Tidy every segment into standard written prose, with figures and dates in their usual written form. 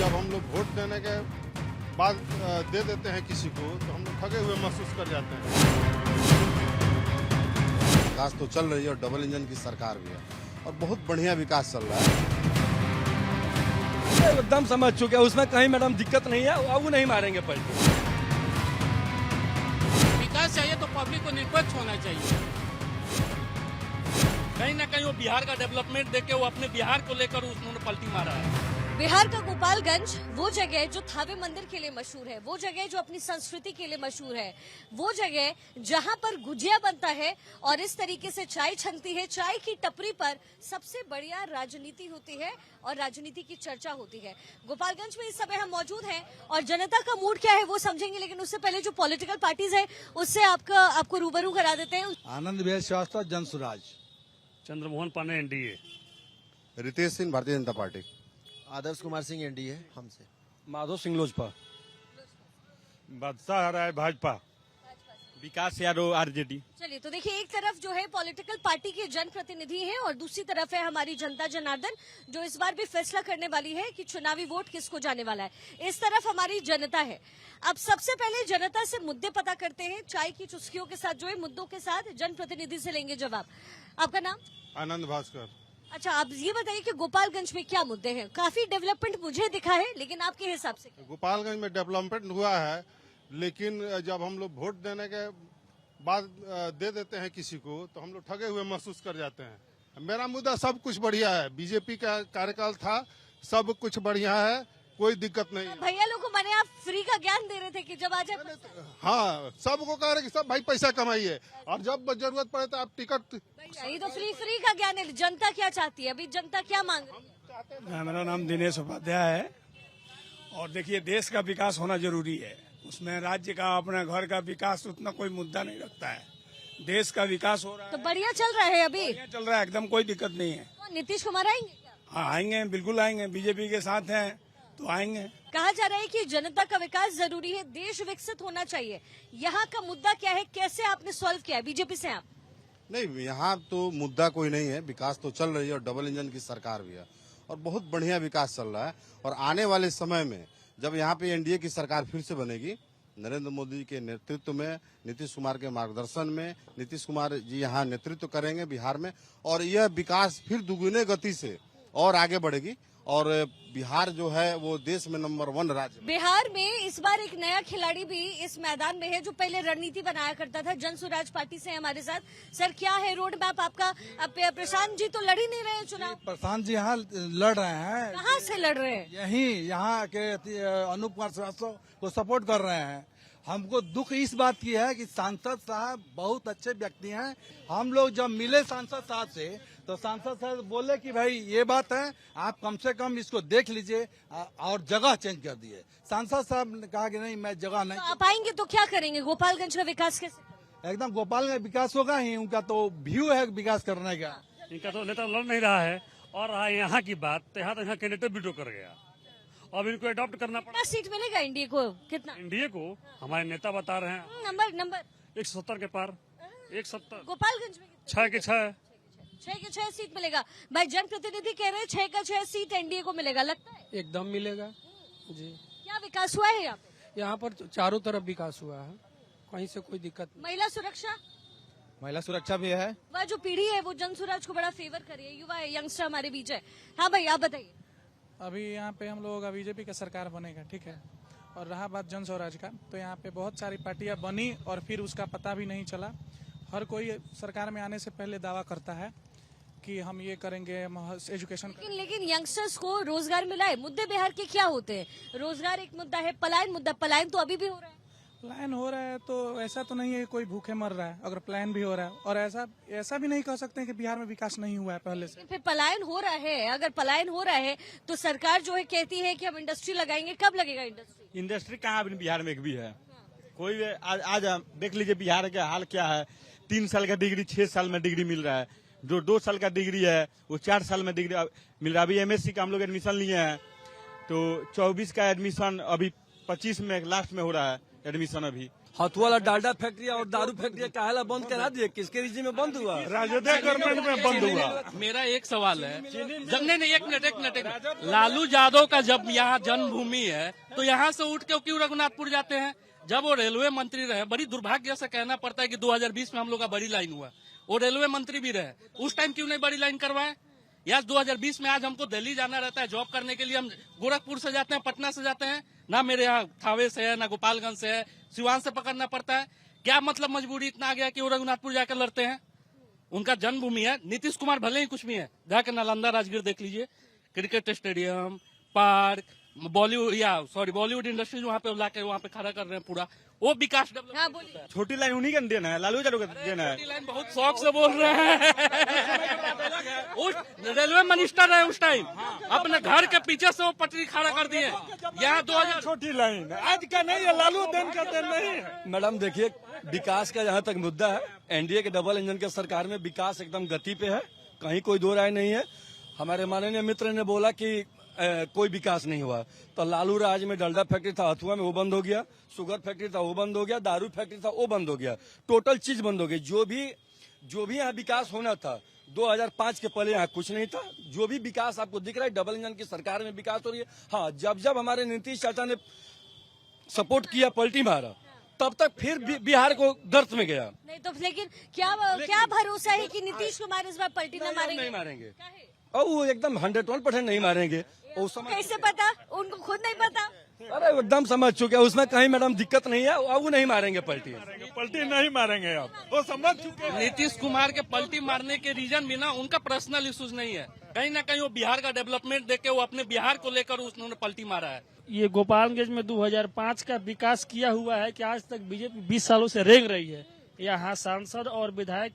जब हम लोग वोट देने के बाद दे देते हैं किसी को तो हम लोग ठगे हुए महसूस कर जाते हैं। विकास तो चल रही है और डबल इंजन की सरकार भी है और बहुत बढ़िया विकास चल रहा है। एकदम समझ चुके हैं, उसमें कहीं मैडम दिक्कत नहीं है, अब वो नहीं मारेंगे पलटी। विकास चाहिए तो पब्लिक को निष्पक्ष होना चाहिए। कहीं ना कहीं वो बिहार का डेवलपमेंट देख के वो अपने बिहार को लेकर उन्होंने पलटी मारा है। बिहार का गोपालगंज वो जगह जो थावे मंदिर के लिए मशहूर है, वो जगह जो अपनी संस्कृति के लिए मशहूर है, वो जगह जहां पर गुजिया बनता है और इस तरीके से चाय छनती है। चाय की टपरी पर सबसे बढ़िया राजनीति होती है और राजनीति की चर्चा होती है। गोपालगंज में इस समय हम मौजूद हैं और जनता का मूड क्या है वो समझेंगे, लेकिन उससे पहले जो पॉलिटिकल पार्टीज है उससे आपको रूबरू करा देते हैं। Anand Vihar Srivastava, Jan Suraaj. Chandramohan Pandey NDA. Ritesh Singh Bharatiya Janata party. Adarsh Kumar Singh NDA हमसे। माधव सिंह लोजपा। बादशाह राय भाजपा। विकास यादव आरजेडी। चलिए, तो देखिए, एक तरफ जो है पॉलिटिकल पार्टी के जनप्रतिनिधि हैं और दूसरी तरफ है हमारी जनता जनार्दन, जो इस बार भी फैसला करने वाली है कि चुनावी वोट किसको जाने वाला है। इस तरफ हमारी जनता है। अब सबसे पहले जनता से मुद्दे पता करते हैं, चाय की चुस्कियों के साथ जो है मुद्दों के साथ जनप्रतिनिधि से लेंगे जवाब। आपका नाम? आनंद भास्कर। अच्छा, आप ये बताइए कि गोपालगंज में क्या मुद्दे हैं? काफी डेवलपमेंट मुझे दिखा है, लेकिन आपके हिसाब से? गोपालगंज में डेवलपमेंट हुआ है, लेकिन जब हम लोग वोट देने के बाद दे देते हैं किसी को तो हम लोग ठगे हुए महसूस कर जाते हैं। मेरा मुद्दा सब कुछ बढ़िया है, बीजेपी का कार्यकाल था, सब कुछ बढ़िया है, कोई दिक्कत नहीं। भैया लोग को मैंने आप फ्री का ज्ञान दे रहे थे कि जब आ जाए। हाँ, सबको कह रहे कि सब भाई पैसा कमाइए और जब जरूरत पड़े तो आप टिकट। ये तो फ्री का ज्ञान है। जनता क्या चाहती है? अभी जनता क्या मांग रही है? मेरा नाम दिनेश उपाध्याय है और देखिए, देश का विकास होना जरूरी है, उसमें राज्य का अपने घर का विकास उतना कोई मुद्दा नहीं रखता है। देश का विकास हो रहा है तो बढ़िया चल रहा है, अभी बढ़िया चल रहा है, एकदम कोई दिक्कत नहीं है। तो नीतीश कुमार आएंगे क्या? हाँ, आएंगे, बिल्कुल आएंगे, बीजेपी के साथ हैं तो आएंगे। कहा जा रहा है कि जनता का विकास जरूरी है, देश विकसित होना चाहिए। यहाँ का मुद्दा क्या है, कैसे आपने सॉल्व किया है बीजेपी से? आप नहीं, यहाँ तो मुद्दा कोई नहीं है, विकास तो चल रही है और डबल इंजन की सरकार भी है और बहुत बढ़िया विकास चल रहा है। और आने वाले समय में जब यहाँ पे एनडीए की सरकार फिर से बनेगी, नरेंद्र मोदी के नेतृत्व में, नीतीश कुमार के मार्गदर्शन में, नीतीश कुमार जी यहाँ नेतृत्व करेंगे बिहार में और यह विकास फिर दुगुने गति से और आगे बढ़ेगी और बिहार जो है वो देश में नंबर 1 राज्य। बिहार में इस बार एक नया खिलाड़ी भी इस मैदान में है जो पहले रणनीति बनाया करता था। जनसुराज पार्टी से हमारे साथ। सर, क्या है रोड मैप आपका? अब प्रशांत जी तो लड़ ही नहीं रहे चुनाव। प्रशांत जी यहाँ लड़ रहे हैं। कहाँ से लड़ रहे हैं? यहाँ के अनूप कुमार श्रीवास्तव को सपोर्ट कर रहे हैं। हमको दुख इस बात की है कि सांसद साहब बहुत अच्छे व्यक्ति हैं। हम लोग जब मिले सांसद साहब से तो सांसद साहब बोले कि भाई ये बात है, आप कम से कम इसको देख लीजिए और जगह चेंज कर दिए। सांसद साहब ने कहा कि नहीं, मैं जगह नहीं। तो आप आएंगे तो क्या करेंगे? गोपालगंज का विकास कैसे? एकदम गोपाल में विकास होगा ही, उनका तो व्यू है विकास करने का। इनका तो नेता लड़ नहीं रहा है और रहा यहाँ की बात, तो यहाँ कैंडिडेट विड्रॉ कर गया। अब इनको अडॉप्ट करना पड़ा। सीट मिलेगा इंडिया को? कितना? इंडिया को हमारे नेता बता रहे हैं नंबर 170 के पार। 170 गोपालगंज में 6 के 6 6 सीट मिलेगा। भाई, जनप्रतिनिधि कह रहे हैं 6 का 6 सीट एनडीए को मिलेगा, लगता है? एकदम मिलेगा जी। क्या विकास हुआ है यहाँ पे? यहाँ पर चारों तरफ विकास हुआ है, कहीं से कोई दिक्कत नहीं। महिला सुरक्षा? महिला सुरक्षा भी है। वह जो पीढ़ी है वो जनसुराज को बड़ा फेवर कर रही है, युवा है, यंगस्टर हमारे बीच है। हाँ भाई, आप बताइए। अभी यहाँ पे हम लोगों का बीजेपी का सरकार बनेगा, ठीक है। और रहा बात जन स्वराज का, तो यहाँ पे बहुत सारी पार्टियां बनी और फिर उसका पता भी नहीं चला। हर कोई सरकार में आने से पहले दावा करता है कि हम ये करेंगे, हम एजुकेशन करेंगे। लेकिन यंगस्टर्स को रोजगार मिला है? मुद्दे बिहार के क्या होते हैं? रोजगार एक मुद्दा है, पलायन तो अभी भी हो रहा है। प्लान हो रहा है तो ऐसा तो नहीं है कोई भूखे मर रहा है, अगर प्लान भी हो रहा है। और ऐसा भी नहीं कह सकते हैं कि बिहार में विकास नहीं हुआ है पहले से। फिर पलायन हो रहा है, अगर पलायन हो रहा है तो सरकार जो है कहती है कि हम इंडस्ट्री लगाएंगे। कब लगेगा इंडस्ट्री? इंडस्ट्री कहाँ अभी बिहार में एक भी है? कोई आज देख लीजिए बिहार का हाल क्या है। 3 साल का डिग्री 6 साल में डिग्री मिल रहा है, जो 2 साल का डिग्री है वो 4 साल में डिग्री मिल रहा है। अभी एमएससी का हम लोग एडमिशन लिए हैं तो 24 का एडमिशन अभी 25 में लास्ट में हो रहा है एडमिशन। अभी हथुआला डालडा फैक्ट्री और दारू फैक्ट्री काहेला बंद करा दिए? किसके रीजन में बंद हुआ? राजद गवर्नमेंट में बंद हुआ। मेरा एक सवाल है, नहीं एक मिनट, लालू यादव का जब यहाँ जन्मभूमि है तो यहाँ से उठ के क्यों रघुनाथपुर जाते हैं? जब वो रेलवे मंत्री रहे, बड़ी दुर्भाग्य से कहना पड़ता है कि 2020 में हम लोग का बड़ी लाइन हुआ, वो रेलवे मंत्री भी रहे, उस टाइम क्यों नहीं बड़ी लाइन करवाए? या 2020 में आज हमको दिल्ली जाना रहता है जॉब करने के लिए, हम गोरखपुर से जाते हैं, पटना से जाते हैं, ना मेरे यहाँ थावे से है, ना गोपालगंज से है, सिवान से पकड़ना पड़ता है। क्या मतलब मजबूरी इतना आ गया कि वो रघुनाथपुर जाकर लड़ते हैं? उनका जन्मभूमि है। नीतीश कुमार भले ही कुछ भी है, जाकर नालंदा राजगीर देख लीजिए, cricket stadium, park, Bollywood industry वहाँ पे लाके वहाँ पे खड़ा कर रहे हैं, पूरा वो विकास डेवलप। हाँ बोलिए। छोटी लाइन उन्हीं का देना है, लालू यादव का देना है। छोटी लाइन बहुत शौक से बोल रहे हैं। उस रेलवे मिनिस्टर है उस टाइम, अपने घर के पीछे से वो पटरी खड़ा कर दिए। यहाँ 2000 छोटी लाइन आज का नहीं है, लालू देन का देन नहीं है। मैडम देखिए, विकास का जहाँ तक मुद्दा है, एनडीए के डबल इंजन के सरकार में विकास एकदम गति पे है, कहीं कोई दो राय नहीं है। हमारे माननीय मित्र ने बोला कि कोई विकास नहीं हुआ, तो लालू राज में डलडा फैक्ट्री था हथुआ में, वो बंद हो गया, शुगर फैक्ट्री था वो बंद हो गया, दारू फैक्ट्री था वो बंद हो गया, टोटल चीज बंद हो गई। जो भी यहाँ विकास होना था 2005 के पहले यहाँ कुछ नहीं था। जो भी विकास आपको दिख रहा है, डबल इंजन की सरकार में विकास हो रही है। हाँ, जब हमारे नीतीश चाचा ने सपोर्ट किया, पलटी मारा, तब तक फिर बिहार को गर्त में गया। नहीं तो लेकिन क्या भरोसा है कि नीतीश कुमार इस बार पलटी न मारेंगे? नहीं मारेंगे, और वो एकदम 101% नहीं मारेंगे। कैसे पता? उनको खुद नहीं पता। अरे एकदम समझ चुके हैं, उसमें कहीं मैडम दिक्कत नहीं है, अब वो नहीं मारेंगे पलटी नहीं मारेंगे अब, वो समझ चुके हैं। नीतीश कुमार के पलटी मारने के रीजन भी ना उनका पर्सनल इश्यूज नहीं है, कहीं ना कहीं वो बिहार का डेवलपमेंट देख के वो अपने बिहार को लेकर उन्होंने पलटी मारा है। ये गोपालगंज में 2005 का विकास किया हुआ है कि आज तक बीजेपी 20 सालों से रेंग रही है। यहाँ सांसद और विधायक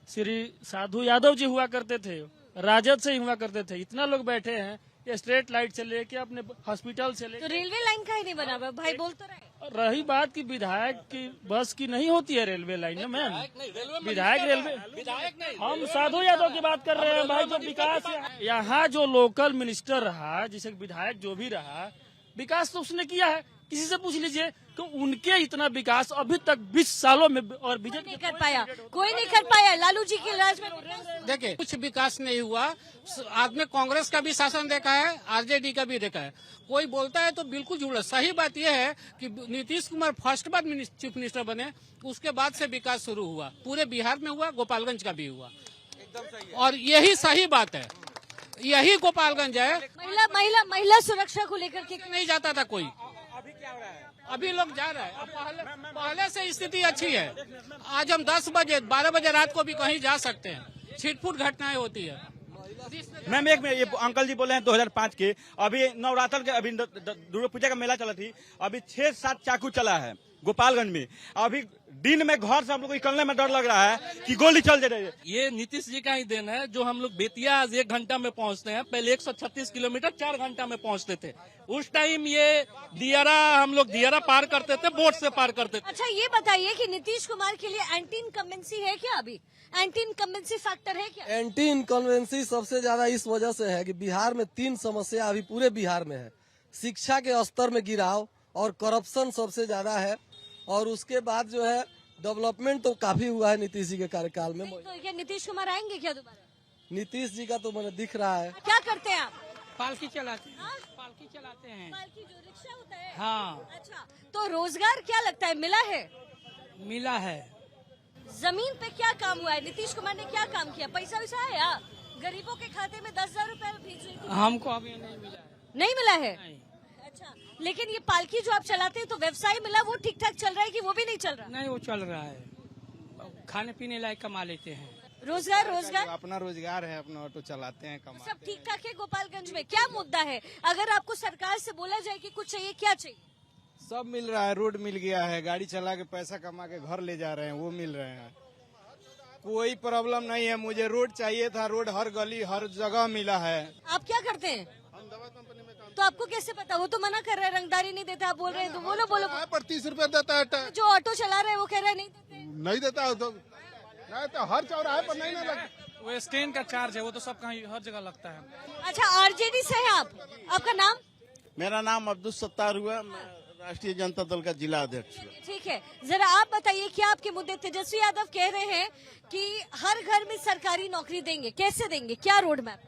श्री साधु यादव जी हुआ करते थे, राजद से ही हुआ करते थे। इतना लोग बैठे हैं, ये स्ट्रेट लाइट से लेके अपने हॉस्पिटल से लेके, तो रेलवे लाइन का ही नहीं बना हुआ, भाई बोल तो रहे। रही बात की विधायक की बस की नहीं होती है रेलवे लाइन में, मैम विधायक रेलवे, हम साधु यादव की बात कर रहे हैं भाई। जो विकास यहाँ जो लोकल मिनिस्टर रहा, जिसे विधायक जो भी रहा, विकास तो उसने किया है। किसी से पूछ लीजिए तो उनके इतना विकास अभी तक 20 सालों में और बीजेपी नहीं कर पाया, कोई नहीं कर पाया। लालू जी के राज में देखिए कुछ विकास नहीं हुआ। आपने कांग्रेस का भी शासन देखा है, आरजेडी का भी देखा है। कोई बोलता है तो बिल्कुल झूठ है। सही बात यह है कि नीतीश कुमार फर्स्ट बार चीफ मिनिस्टर बने, उसके बाद से विकास शुरू हुआ, पूरे बिहार में हुआ, गोपालगंज का भी हुआ, और यही सही बात है। यही गोपालगंज है। महिला सुरक्षा को लेकर के नहीं जाता था कोई, अभी लोग जा रहे हैं। पहले से स्थिति अच्छी है। आज हम 10 बजे 12 बजे रात को भी कहीं जा सकते हैं। छिटपुट घटनाएं होती है। मैम एक ये अंकल जी बोले हैं 2005 के, अभी नवरात्र के, अभी दुर्गा पूजा का मेला चला थी, अभी 6-7 चाकू चला है गोपालगंज में। अभी दिन में घर से हम लोग को निकलने में डर लग रहा है कि गोली चल जाए। ये नीतीश जी का ही देन है, जो हम लोग बेतिया आज 1 घंटा में पहुंचते हैं, पहले 136 किलोमीटर 4 घंटा में पहुंचते थे। उस टाइम ये हम लोग दियारा पार करते थे, बोट से पार करते थे। अच्छा ये बताइए कि नीतीश कुमार के लिए एंटी इनकम्बेंसी है क्या? अभी एंटी इनकम्बेंसी फैक्टर है क्या? एंटी इनकम्बेंसी सबसे ज्यादा इस वजह से है कि बिहार में 3 समस्या अभी पूरे बिहार में है। शिक्षा के स्तर में गिराव और करप्शन सबसे ज्यादा है, और उसके बाद जो है डेवलपमेंट तो काफी हुआ है नीतीश जी के कार्यकाल में। तो क्या नीतीश कुमार आएंगे क्या दोबारा? नीतीश जी का तो मैंने दिख रहा है। क्या करते हैं आप? पालकी चलाते हैं। पालकी चलाते हैं। पालकी जो रिक्शा होता है। हाँ। अच्छा, तो रोजगार क्या लगता है मिला है? मिला है। जमीन पे क्या काम हुआ है? नीतीश कुमार ने क्या काम किया? पैसा वैसा आया गरीबों के खाते में? 10,000 रूपए भेज रही थी। हमको अभी नहीं मिला है। नहीं मिला है? नहीं। अच्छा, लेकिन ये पालकी जो आप चलाते हैं तो व्यवसाय मिला, वो ठीक ठाक चल रहा है कि वो भी नहीं चल रहा? नहीं, वो चल रहा है, खाने पीने लायक कमा लेते हैं। रोजगार अपना रोजगार है, अपना ऑटो चलाते हैं, कमाते सब ठीक ठाक है गोपालगंज में? क्या मुद्दा है? अगर आपको सरकार से बोला जाए कि कुछ चाहिए, क्या चाहिए? सब मिल रहा है। रोड मिल गया है, गाड़ी चला के पैसा कमा के घर ले जा रहे हैं, वो मिल रहे हैं। कोई प्रॉब्लम नहीं है। मुझे रोड चाहिए था, रोड हर गली हर जगह मिला है। आप क्या करते हैं? हम दवा कंपनी में काम। तो आपको कैसे पता? वो तो मना कर रहे हैं, रंगदारी नहीं देता। आप बोल रहे हैं तो बोलो पर 30 रुपए देता है। जो ऑटो चला रहे हैं वो कह रहे हैं नहीं देता तो हर चौराहे पर नहीं लगता। वो स्टैंड का चार्ज है, वो तो सब कहीं हर जगह लगता है। अच्छा, आरजेडी से है आप? आपका नाम? मेरा नाम अब्दुल सत्तार हुआ, मैं राष्ट्रीय जनता दल का जिला अध्यक्ष। ठीक है, जरा आप बताइए क्या आपके मुद्दे। तेजस्वी यादव कह रहे हैं कि हर घर में सरकारी नौकरी देंगे, कैसे देंगे, क्या रोड मैप?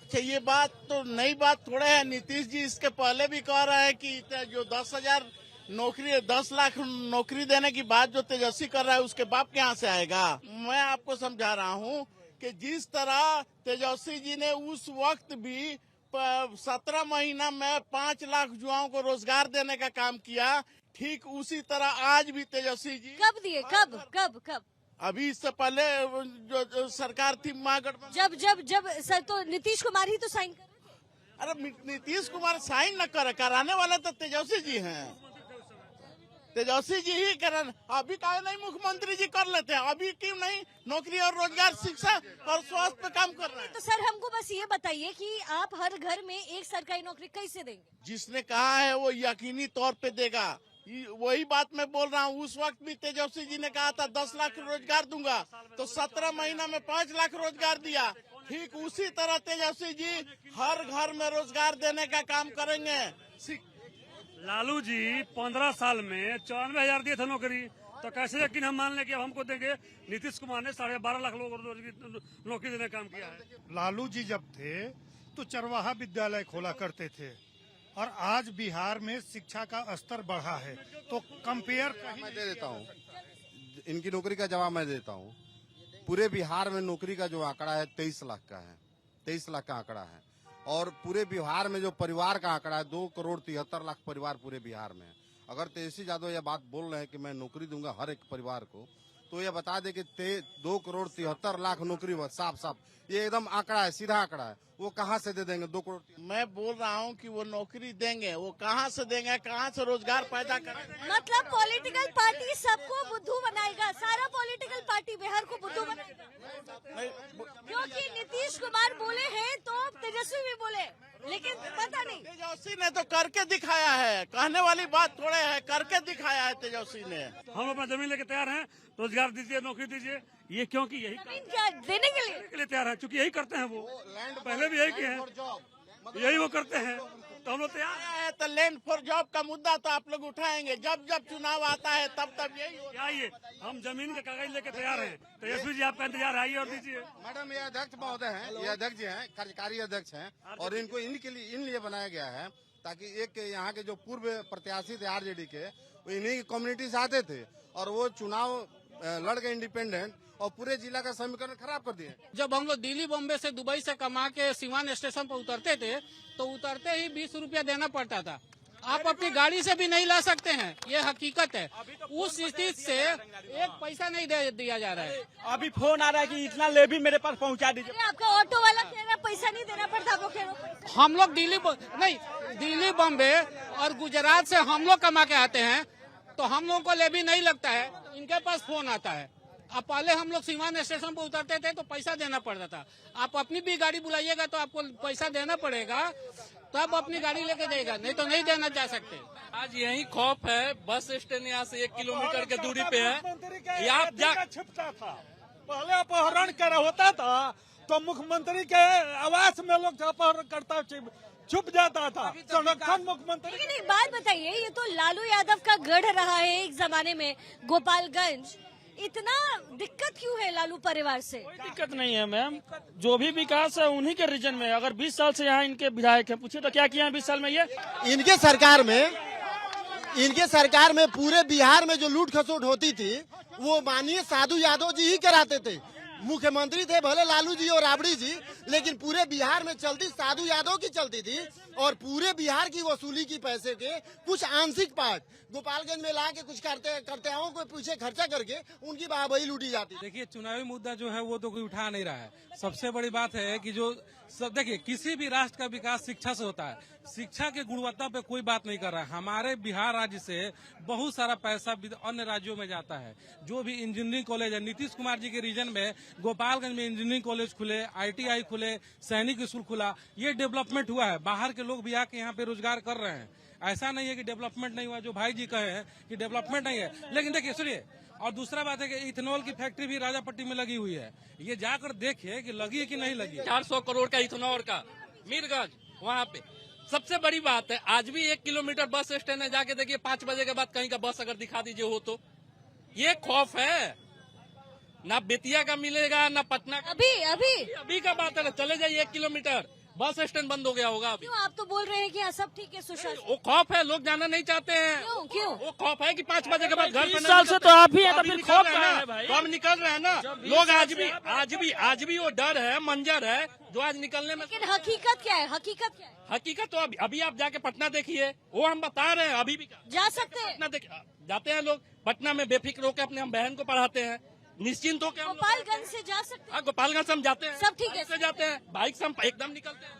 अच्छा, ये बात तो नई बात थोड़ा है। नीतीश जी इसके पहले भी कह रहे हैं कि जो 10,000 नौकरी, 10 लाख नौकरी देने की बात जो तेजस्वी कर रहा है उसके बाप कहाँ से आएगा? मैं आपको समझा रहा हूँ कि जिस तरह तेजस्वी जी ने उस वक्त भी 17 महीना में 5 लाख युवाओं को रोजगार देने का काम किया, ठीक उसी तरह आज भी तेजस्वी जी कब दिए? कब? अभी इससे पहले जो सरकार थी महागठबंधन, जब सर तो नीतीश कुमार ही तो साइन कर। अरे नीतीश कुमार साइन न कराने वाले तो तेजस्वी जी हैं। तेजस्वी जी ही करन, अभी काहे नहीं मुख्यमंत्री जी कर लेते हैं? अभी क्यों नहीं नौकरी और रोजगार, शिक्षा और स्वास्थ्य पे काम कर रहे हैं? तो सर हमको बस ये बताइए कि आप हर घर में एक सरकारी नौकरी कैसे देंगे? जिसने कहा है वो यकीनी तौर पे देगा। वही बात मैं बोल रहा हूँ। उस वक्त भी तेजस्वी जी ने कहा था 10 लाख रोजगार दूंगा, तो 17 महीना में 5 लाख रोजगार दिया। ठीक उसी तरह तेजस्वी जी हर घर में रोजगार देने का काम करेंगे। लालू जी 15 साल में 94,000 दिए थे नौकरी, तो कैसे यकीन हम मान लें कि अब हमको देंगे? नीतीश कुमार ने 12.5 लाख लोगों को नौकरी देने का काम किया है। लालू जी जब थे तो चरवाहा विद्यालय खोला करते थे, और आज बिहार में शिक्षा का स्तर बढ़ा है, तो कंपेयर मैं दे देता हूँ, इनकी नौकरी का जवाब मैं देता हूँ। पूरे बिहार में नौकरी का जो आंकड़ा है 23 लाख का है, 23 लाख का आंकड़ा है। और पूरे बिहार में जो परिवार का आंकड़ा है 2,73,00,000 परिवार पूरे बिहार में है। अगर तेजस्वी यादव यह बात बोल रहे हैं कि मैं नौकरी दूंगा हर एक परिवार को, तो ये बता दे कि 2,73,00,000 नौकरी साफ ये एकदम आंकड़ा है, सीधा आंकड़ा है। वो कहाँ से दे देंगे 2 करोड़? मैं बोल रहा हूँ कि वो नौकरी देंगे, वो कहाँ से देंगे, कहाँ से रोजगार पैदा करेंगे? मतलब पॉलिटिकल पार्टी सबको बुद्धू बनाएगा, सारा पॉलिटिकल पार्टी बिहार को बुद्धू बनाएगा। क्योंकि नीतीश कुमार बोले हैं तो तेजस्वी भी बोले, लेकिन पता नहीं। तेजस्वी ने तो करके दिखाया है, कहने वाली बात थोड़े है, करके दिखाया है तेजस्वी ने। हम अपना जमीन लेके तैयार हैं, रोजगार दीजिए, नौकरी दीजिए। ये क्योंकि यही जमीन क्या देने के लिए तैयार है, क्योंकि यही करते हैं वो पहले भी यही किए हैं, यही वो करते हैं, तो हम लोग तैयार है। तो लैंड फॉर जॉब का मुद्दा तो आप लोग उठाएंगे, जब चुनाव आता है तब यही आइए। हम जमीन के कागज लेके तैयार हैं, तेजस्वी जी आपका इंतजार आइए और दीजिए। मैडम, ये अध्यक्ष महोदय हैं, ये अध्यक्ष जी हैं, कार्यकारी अध्यक्ष हैं, और इनको इन लिए बनाया गया है ताकि एक यहाँ के जो पूर्व प्रत्याशी थे आरजेडी के, वो इन्हीं की कम्युनिटी से आते थे, और वो चुनाव लड़ गए इंडिपेंडेंट, और पूरे जिला का समीकरण खराब कर दिए। जब हम लोग दिल्ली बॉम्बे से दुबई से कमा के सिवान स्टेशन पर उतरते थे, तो उतरते ही 20 रुपया देना पड़ता था। आप अपनी गाड़ी से भी नहीं ला सकते हैं, ये हकीकत है। उस स्थिति से 1 पैसा नहीं दिया जा रहा है। अभी फोन आ रहा है कि इतना लेवी मेरे पास पहुंचा दीजिए। आपका ऑटो वाला कह रहा पैसा नहीं देना पड़ता, आप लोग कह रहे हो। हम लोग दिल्ली बॉम्बे और गुजरात से हम लोग कमा के आते हैं, तो हम लोगों को लेवी नहीं लगता है, इनके पास फोन आता है। अब पहले हम लोग सीवान स्टेशन पर उतरते थे तो पैसा देना पड़ता था। आप अपनी भी गाड़ी बुलाइएगा तो आपको पैसा देना पड़ेगा, तब अपनी गाड़ी लेके जाएगा, नहीं तो नहीं देना जा सकते। आज यही खौफ है, बस स्टैंड यहाँ से 1 किलोमीटर के दूरी पे है। आप छिपता था, पहले अपहरण कर होता था तो मुख्यमंत्री के आवास में लोग अपहरण करता छुप जाता था, संरक्षण मुख्यमंत्री। लेकिन एक बात बताइए, ये तो लालू यादव का गढ़ रहा है एक जमाने में गोपालगंज, इतना दिक्कत क्यों है लालू परिवार से? कोई दिक्कत नहीं है मैम, जो भी विकास है उन्हीं के रीजन में। अगर 20 साल से यहाँ इनके विधायक हैं, पूछिए तो क्या किया है 20 साल में? ये इनके सरकार में पूरे बिहार में जो लूट खसोट होती थी वो माननीय साधु यादव जी ही कराते थे। मुख्यमंत्री थे भले लालू जी और राबड़ी जी, लेकिन पूरे बिहार में चलती साधु यादव की चलती थी, और पूरे बिहार की वसूली की पैसे के कुछ आंशिक पार्ट गोपालगंज में ला के कुछ करतेआओं को पीछे खर्चा करके उनकी बाबई लूटी जाती। देखिए, चुनावी मुद्दा जो है वो तो कोई उठा नहीं रहा है। सबसे बड़ी बात है कि जो सब देखिए, किसी भी राष्ट्र का विकास शिक्षा से होता है। शिक्षा की गुणवत्ता पे कोई बात नहीं कर रहा है। हमारे बिहार राज्य से बहुत सारा पैसा अन्य राज्यों में जाता है। जो भी इंजीनियरिंग कॉलेज है, नीतीश कुमार जी के रीजन में गोपालगंज में इंजीनियरिंग कॉलेज खुले, ITI खुले, सैनिक स्कूल खुला, ये डेवलपमेंट हुआ है। बाहर के लोग भी आके यहाँ पे रोजगार कर रहे हैं। ऐसा नहीं है कि डेवलपमेंट नहीं हुआ, जो भाई जी कहे हैं कि डेवलपमेंट नहीं है। लेकिन देखिए, सुनिए, और दूसरा बात है कि इथेनॉल की फैक्ट्री भी राजापट्टी में लगी हुई है। ये जाकर देखिए कि लगी है कि नहीं लगी। 400 करोड़ का इथेनॉल का मीरगंज वहाँ पे सबसे बड़ी बात है, आज भी 1 किलोमीटर बस स्टैंड है, जाके देखिए 5 बजे के बाद कहीं का बस अगर दिखा दीजिए हो तो ये खौफ है। ना बेतिया का मिलेगा ना पटना का। अभी का बात है, चले जाइए 1 किलोमीटर बस स्टैंड बंद हो गया होगा अभी। क्यों आप तो बोल रहे हैं कि हाँ सब ठीक है सुशासन? वो खौफ है, लोग जाना नहीं चाहते हैं। क्यों? वो खौफ है कि 5 बजे के बाद घर पे 20 साल से तो आप ही हैं, तो फिर खौफ निकल रहे कहाँ है हैं भाई? तो हम निकल रहे हैं ना। लोग आज भी वो डर है, मंजर है जो आज निकलने में। लेकिन हकीकत क्या है? हकीकत तो अभी आप जाके पटना देखिए, वो हम बता रहे हैं। अभी भी जा सकते हैं? पटना जाते हैं लोग, पटना में बेफिक्र होकर अपने हम बहन को पढ़ाते हैं, निश्चिंत होकर। गोपालगंज से जा सकते हैं? गोपालगंज से हम जाते हैं, सब ठीक है से जाते हैं, बाइक से हम एकदम निकलते हैं।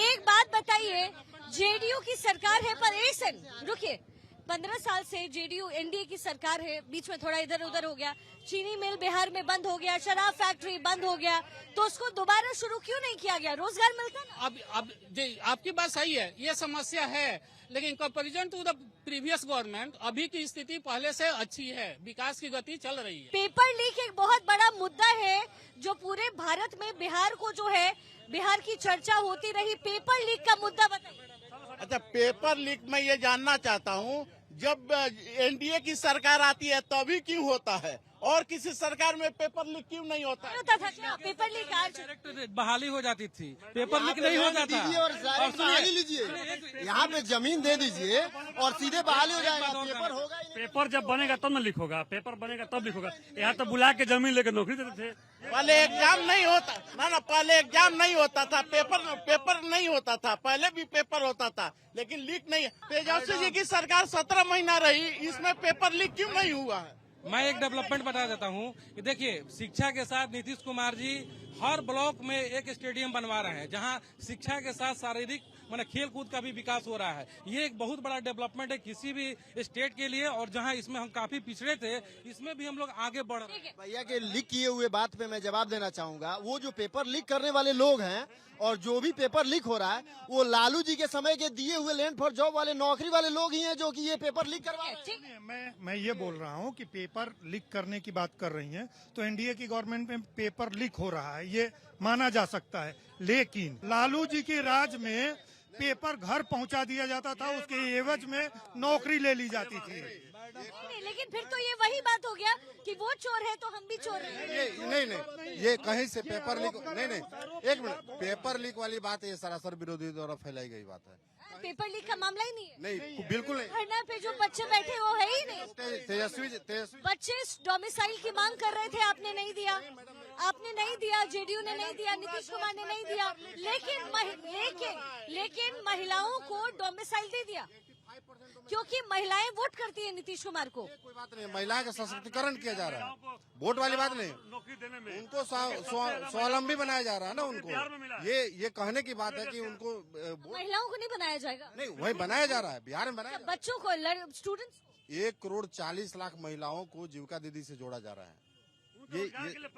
एक बात बताइए, जेडीयू की सरकार है पर रुकिए, 15 साल से जेडीयू एनडीए की सरकार है, बीच में थोड़ा इधर उधर हो गया, चीनी मिल बिहार में बंद हो गया, शराब फैक्ट्री बंद हो गया, तो उसको दोबारा शुरू क्यों नहीं किया गया? रोजगार मिलता ना। अब जी आपकी बात सही है, ये समस्या है, लेकिन comparison to the previous government अभी की स्थिति पहले से अच्छी है, विकास की गति चल रही है। पेपर लीक एक बहुत बड़ा मुद्दा है जो पूरे भारत में बिहार को जो है, बिहार की चर्चा होती रही। पेपर लीक का मुद्दा बताइए। अच्छा, पेपर लीक मैं ये जानना चाहता हूँ, जब एनडीए की सरकार आती है तभी क्यों होता है, और किसी सरकार में पेपर लीक क्यों नहीं होता है? होता था क्या पेपर लीक? आज बहाली हो जाती थी, पेपर लीक नहीं होता था। और बहाली लीजिए, यहाँ पे जमीन दे दीजिए और सीधे बहाली हो जाएगा, पेपर होगा ही नहीं। पेपर जब बनेगा तब न लिख होगा, पेपर बनेगा तब लिख होगा। यहाँ तो बुला के जमीन लेकर नौकरी देते थे। पहले एग्जाम नहीं होता ना, पहले एग्जाम नहीं होता था, पेपर नहीं होता था, पहले भी पेपर होता था, लेकिन लीक नहीं। तेजस्वी जी की सरकार 17 महीना रही, इसमें पेपर लीक क्यों नहीं हुआ है? मैं एक डेवलपमेंट बता देता हूँ कि देखिए, शिक्षा के साथ नीतीश कुमार जी हर ब्लॉक में एक स्टेडियम बनवा रहे हैं, जहाँ शिक्षा के साथ शारीरिक माने खेल कूद का भी विकास हो रहा है। ये एक बहुत बड़ा डेवलपमेंट है किसी भी स्टेट के लिए, और जहाँ इसमें हम काफी पिछड़े थे, इसमें भी हम लोग आगे बढ़ रहे हैं। भैया के लीक किए हुए बात पे मैं जवाब देना चाहूंगा। वो जो पेपर लीक करने वाले लोग हैं और जो भी पेपर लीक हो रहा है, वो लालू जी के समय के दिए हुए लैंड फॉर जॉब वाले नौकरी वाले लोग ही हैं जो कि ये पेपर लीक करवा रहे हैं। मैं ये बोल रहा हूँ कि पेपर लीक करने की बात कर रही हैं, तो एनडीए की गवर्नमेंट में पेपर लीक हो रहा है, ये माना जा सकता है। लेकिन लालू जी के राज में पेपर घर पहुंचा दिया जाता था, उसके एवज में नौकरी ले ली जाती थी। लेकिन फिर तो ये वही बात हो गया कि वो चोर है तो हम भी चोर हैं। नहीं, ये कहीं से पेपर लीक नहीं, एक मिनट, पेपर लीक वाली बात ये सरासर विरोधी द्वारा फैलाई गई बात है। पेपर लीक का मामला ही नहीं है। नहीं, बिल्कुल नहीं। धरना पे जो बच्चे बैठे वो है ही नहीं। तेजस्वी बच्चे डोमिसाइल की मांग कर रहे थे, आपने नहीं दिया, जेडीयू ने नहीं दिया, नीतीश कुमार ने नहीं दिया, लेकिन महिलाओं को डोमिसाइल दे दिया, क्योंकि महिलाएं वोट करती है नीतीश कुमार को। कोई बात नहीं, महिलाओं का सशक्तिकरण किया जा रहा है, वोट वाली बात नहीं। उनको स्वावलंबी बनाया जा रहा है ना उनको। ये कहने की बात है कि उनको महिलाओं को नहीं बनाया जाएगा। नहीं, वही बनाया जा रहा है, बिहार में बनाया। बच्चों को, स्टूडेंट्स 1 करोड़ 40 लाख महिलाओं को जीविका दीदी से जोड़ा जा रहा है। ये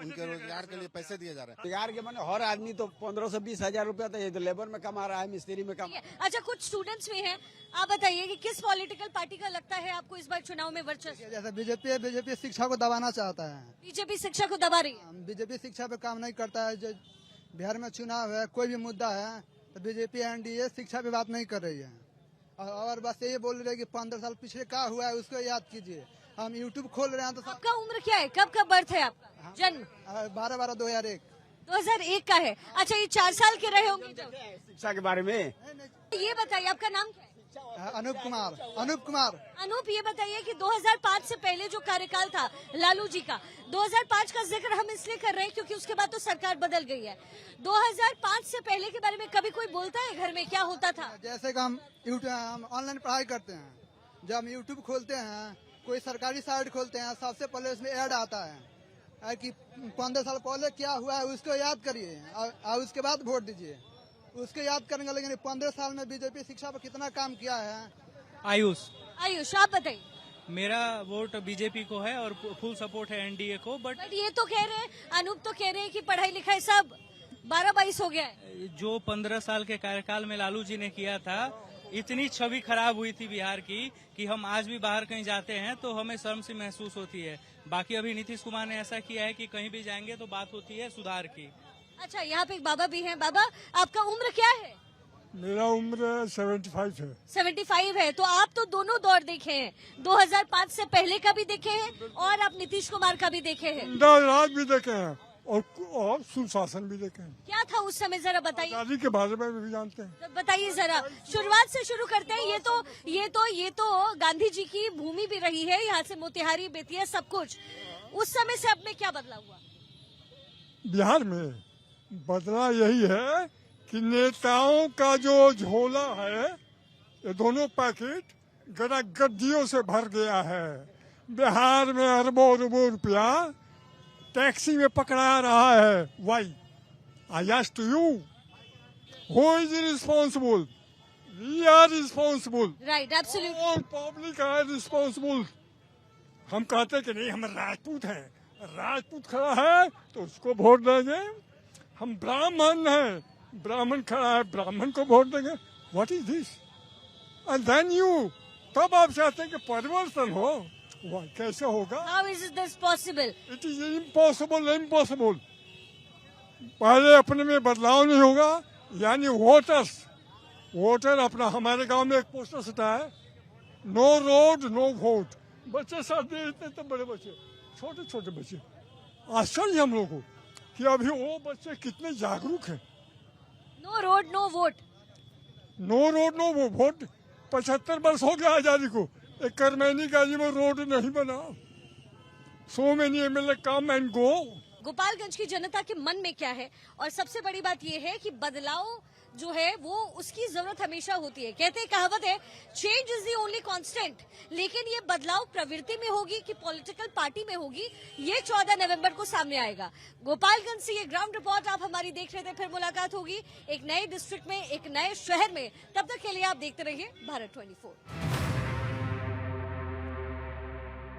उनके रोजगार के लिए पैसे दिए जा रहे हैं। रोजगार के माने हर आदमी तो 15 से 20 हजार रुपया तो ये तो लेबर में कमा रहा है, मिस्त्री में कमा। अच्छा, कुछ स्टूडेंट्स भी हैं, आप बताइए कि किस पॉलिटिकल पार्टी का लगता है आपको इस बार चुनाव में वर्चस्व? जैसे बीजेपी शिक्षा को दबाना चाहता है। बीजेपी शिक्षा को दबा रही है। बीजेपी शिक्षा पे काम नहीं करता है। जो बिहार में चुनाव है, कोई भी मुद्दा है तो बीजेपी एनडीए शिक्षा पे बात नहीं कर रही है, और बस ये बोल रहे हैं कि 15 साल पिछले क्या हुआ है उसको याद कीजिए। हम यूट्यूब खोल रहे हैं तो आपका उम्र क्या है? कब का बर्थ है आपका? जन्म 12/12/2001। 2001 का है। अच्छा, ये 4 साल के रहे होंगे जब। शिक्षा के बारे में ये बताइए, आपका नाम क्या है? अनूप कुमार। अनूप, ये बताइए कि 2005 से पहले जो कार्यकाल था लालू जी का, 2005 का जिक्र हम इसलिए कर रहे हैं क्योंकि उसके बाद तो सरकार बदल गई है। 2005 से पहले के बारे में कभी कोई बोलता है घर में क्या होता था? जैसे कि हम ऑनलाइन पढ़ाई करते हैं, जब हम यूट्यूब खोलते हैं, कोई सरकारी साइट खोलते हैं, सबसे पहले उसमें ऐड आता है कि 15 साल पहले क्या हुआ है उसको याद करिए और उसके बाद वोट दीजिए। उसको याद करेंगे, लेकिन 15 साल में बीजेपी शिक्षा पर कितना काम किया है। आयुष, आप बताइए। मेरा वोट बीजेपी को है और फुल सपोर्ट है एनडीए को, बट ये तो कह रहे हैं, अनूप तो कह रहे हैं कि पढ़ाई लिखाई सब 12-22 हो गया है। जो 15 साल के कार्यकाल में लालू जी ने किया था, इतनी छवि खराब हुई थी बिहार की कि हम आज भी बाहर कहीं जाते हैं तो हमें शर्म सी महसूस होती है। बाकी अभी नीतीश कुमार ने ऐसा किया है कि कहीं भी जाएंगे तो बात होती है सुधार की। अच्छा, यहाँ पे एक बाबा भी हैं। बाबा, आपका उम्र क्या है? मेरा उम्र 75 है। 75 है, तो आप तो दोनों दौर देखे हैं, 2005 से पहले का भी देखे हैं और आप नीतीश कुमार का भी देखे हैं। राज भी देखे हैं और सुशासन भी देखे हैं। क्या था उस समय, जरा बताइए। आजादी के बारे में भी जानते हैं। तो बताइए जरा, शुरुआत से शुरू करते हैं। ये तो गांधी जी की भूमि भी रही है, यहाँ से मोतिहारी, बेतिया, सब कुछ। उस समय से अब में क्या बदला हुआ? बिहार में बदला यही है कि नेताओं का जो झोला है, ये दोनों पैकेट गद्दियों से भर गया है। बिहार में अरबों अरबों रुपया टैक्सी में पकड़ा रहा है। Why? I ask to you, who is responsible? We are responsible. Right, absolutely. All public are responsible. हम कहते कि नहीं, हम राजपूत हैं, राजपूत खड़ा है तो उसको वोट देंगे। हम ब्राह्मण हैं, ब्राह्मण खड़ा है, ब्राह्मण को वोट देंगे। What is this? And then you, तब आप चाहते हैं कि परिवर्तन हो। वह कैसे होगा? How is this possible? It is impossible, impossible. पहले अपने में बदलाव नहीं होगा, यानी वोटर अपना। हमारे गांव में एक पोस्टर सटा है, नो रोड नो वोट। बच्चे सब इतने तो बड़े बच्चे, छोटे छोटे बच्चे। आश्चर्य हम लोग को कि अभी वो बच्चे कितने जागरूक हैं। No road no vote, no road no vote. 75 वर्ष हो गया आजादी को, एक करमैनी गाजी में रोड नहीं बना। So many MLA come and go. Gopalganj की जनता के मन में क्या है? और सबसे बड़ी बात यह है कि बदलाव जो है वो उसकी जरूरत हमेशा होती है। कहते हैं, कहावत है, change is the only constant. लेकिन ये बदलाव प्रवृत्ति में होगी कि पॉलिटिकल पार्टी में होगी, ये 14 नवंबर को सामने आएगा। गोपालगंज से ये ग्राउंड रिपोर्ट आप हमारी देख रहे थे। फिर मुलाकात होगी एक नए डिस्ट्रिक्ट में, एक नए शहर में। तब तक के लिए आप देखते रहिए भारत 24।